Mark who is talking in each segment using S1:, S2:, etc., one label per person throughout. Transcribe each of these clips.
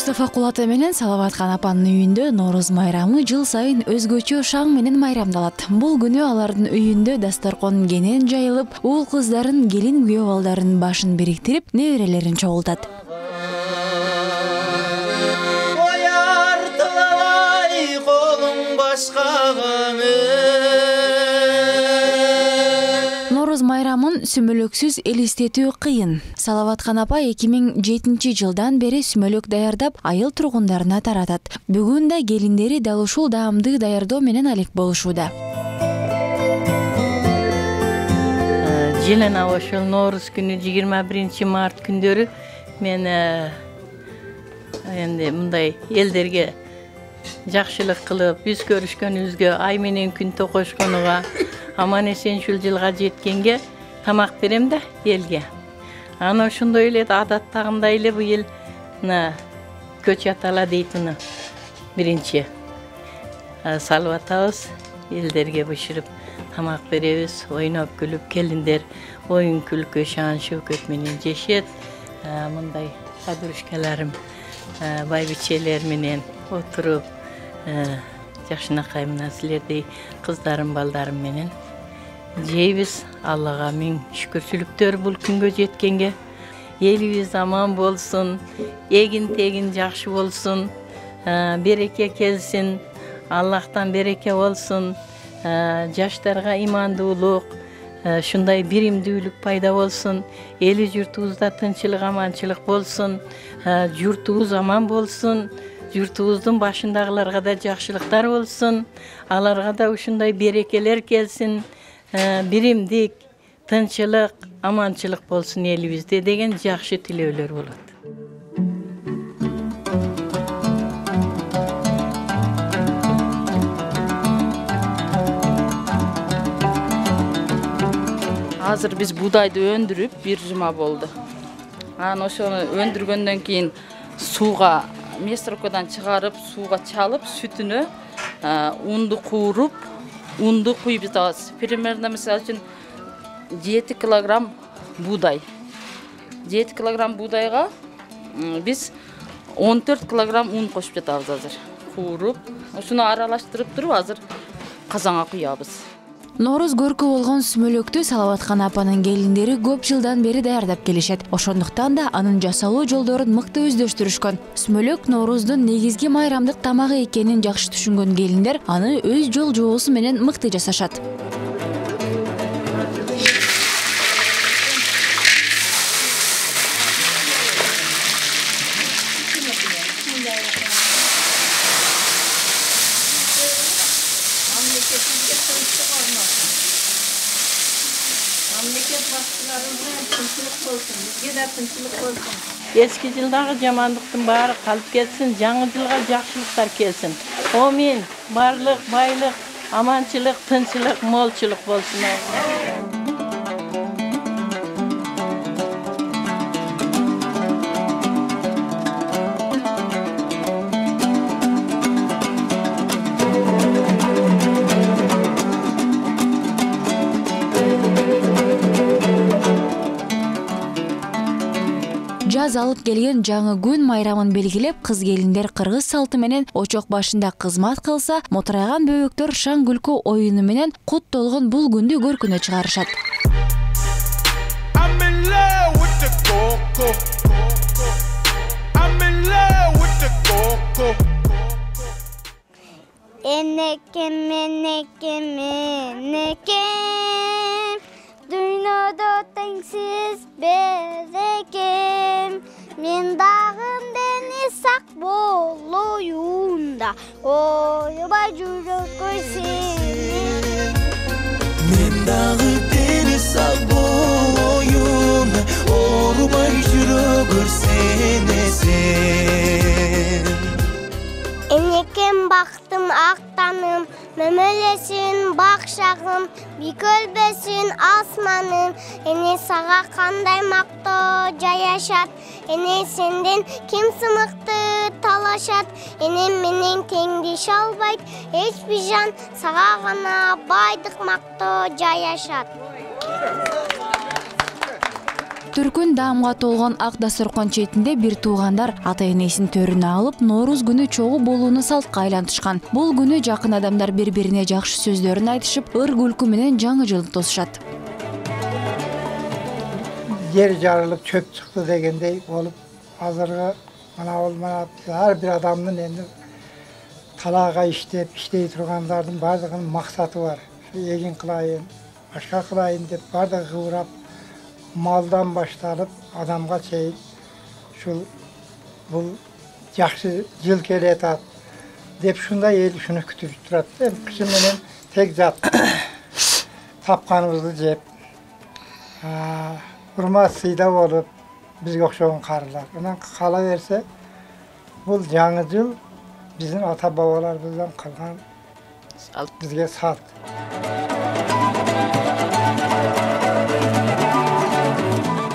S1: Мустафа Кулата менен Салаваткан апанын үйүндө Норуз майрамы жыл сайын өзгөчө шаң менен майрамдалат. Бул күнү алардын үйүндө дасторкон кенен жайылып, уул кыздарын, келин күйөө балдарын башын бириктирип, неберелерин чогултат. Норуз майрамын сүмөлөксүз элестетүү кыйын. Салаваткан апа 2007 жылдан бери сүмөлөк даярдап, айыл тургундарына таратат. Бүгүн да келиндери дал ушул даамды даярдоо менен алек болушууда.
S2: Желена ошол Норуз күнү 21 март күндөрү мен энди мындай элдерге жакшылык кылып, биз көрүшкөнүбүзгө, ай менен күн токошконуга, аман эсен ушул жылга жеткенге тамак берем да элге. Аны ошондой эле адаттагындай эле быйыл көч атала дейт уну. Биринчи салып атабыз, элдерге бышырып тамак беребиз, ойноп күлүп, келиндер оюн күлкү, шаан шөкөт менен жешет. Мындай подружкаларым, байбичелер менен отуруп, жакшынакай мына силердей кыздарым, балдарым менен жейбиз. Аллага миң шүкүрчүлүктөр бул күнгө жеткенге. Элибиз аман болсун, эгин тегин жакшы болсун, береке келсин, Аллахтан береке болсун, жаштарга имандуулук, шундай биримдүүлүк пайда болсун, эли журтубузда тынчылык, аманчылык болсун, журтубуз аман болсун, журтубуздун башындагыларга да жакшылыктар болсун, аларга да ушундай берекелер келсин, биримдик, тынчылык, аманчылык болсун элибизде деген жакшы тилөөлөр болот.
S3: Азыр биз будайды өндүрүп, бир жума болду. Анан ошону өндүргөндөн кийин сууга, местрокадан чыгарып, сууга чалып, сүтүнө унду кууруп, унду куюп жатабыз. Примерно мисалы үчүн 7 килограмм будай. 7 килограмм будайга биз 14 килограмм ун кошуп жатабыз азыр. Кууруп, ошону аралаштырып туруп азыр казанга куябыз.
S1: Норуз көркү болгон сүмөлөктү Салаваткан апанын келиндери көп жылдан бери даярдап келишет. Ошондуктан да анын жасалуу жолдорун мыкты өздөштүрүшкөн. Сүмөлөк Норуздун негизги майрамдык тамагы экенин жакшы түшүнгөн келиндер аны өз жол жоосу менен мыкты жасашат.
S2: Eski жылдагы жамандыктын баары калып кетсин, жаңы жылга жакшылыктар келсин. Амин. Барлык, байлык, аманчылык, тынчылык, молчулук болсун.
S1: Жаз алып келген жаңы күн майрамын белгилеп, кыз келиндер кыргыз салты менен очок башында кызмат кылса, мотурайган бөбөктөр шаң күлкү оюну менен кут толгон бул күндү көркүнө чыгарышат.
S4: Ennekem, ennekem, ennekem, duynodo tengsiz berekem. Men dagım deni sak boluyunda, oyubay жүрөк көйсен.
S5: Men dagım deni sak boluyunda, oyubay жүрөк көрсен.
S4: Ennekem baktım aktanım, mömölesin bakşağım, bir kölbesin asmanım. Ene sağa kanday makto jayaşat, ene senden kim sımıktı talaşat. Ene menen tengdiş albayt, hiçbir jan sağa gana baydık makto jayaşat.
S1: Төркүн даамга толгон ак дасторкон четинде бир туугандар ата-энесин төрүнө алып Нооруз күнү чогуу болууну салтка айлантышкан. Бул күнү жакын адамдар бири-бирине жакшы сөздөрүн айтышып, ыр күлкү менен жаңы жылды тосушат.
S6: Жер жарылып чөп чыкты дегендей болуп, азыркы мына ар бир адамдын энди талаага иштей тургандардын бардыгынын максаты бар. Эгин кылайын, башка кылайын деп бардыгы кыбырап, малдан башталып адамга чейин бул жакшы жыл келатат деп ушундай эл ушуну күтүп турат. Киши менен тег жат тапканыбызды жеп, урмат сыйда болуп бизге окшогон карылар. Анан кала берсе бул жаңы жыл биздин ата бабаларыбыздан калган бизге салт.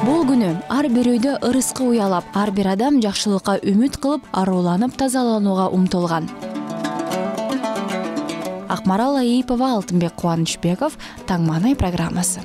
S1: Бул күнү ар бир үйдө ырыскы уялап, ар бир адам жакшылыкка үмүт кылып, арууланып тазаланууга умтулган. Акмарал Аипова, Алтынбек Кубанычбеков, Таң маанай программасы.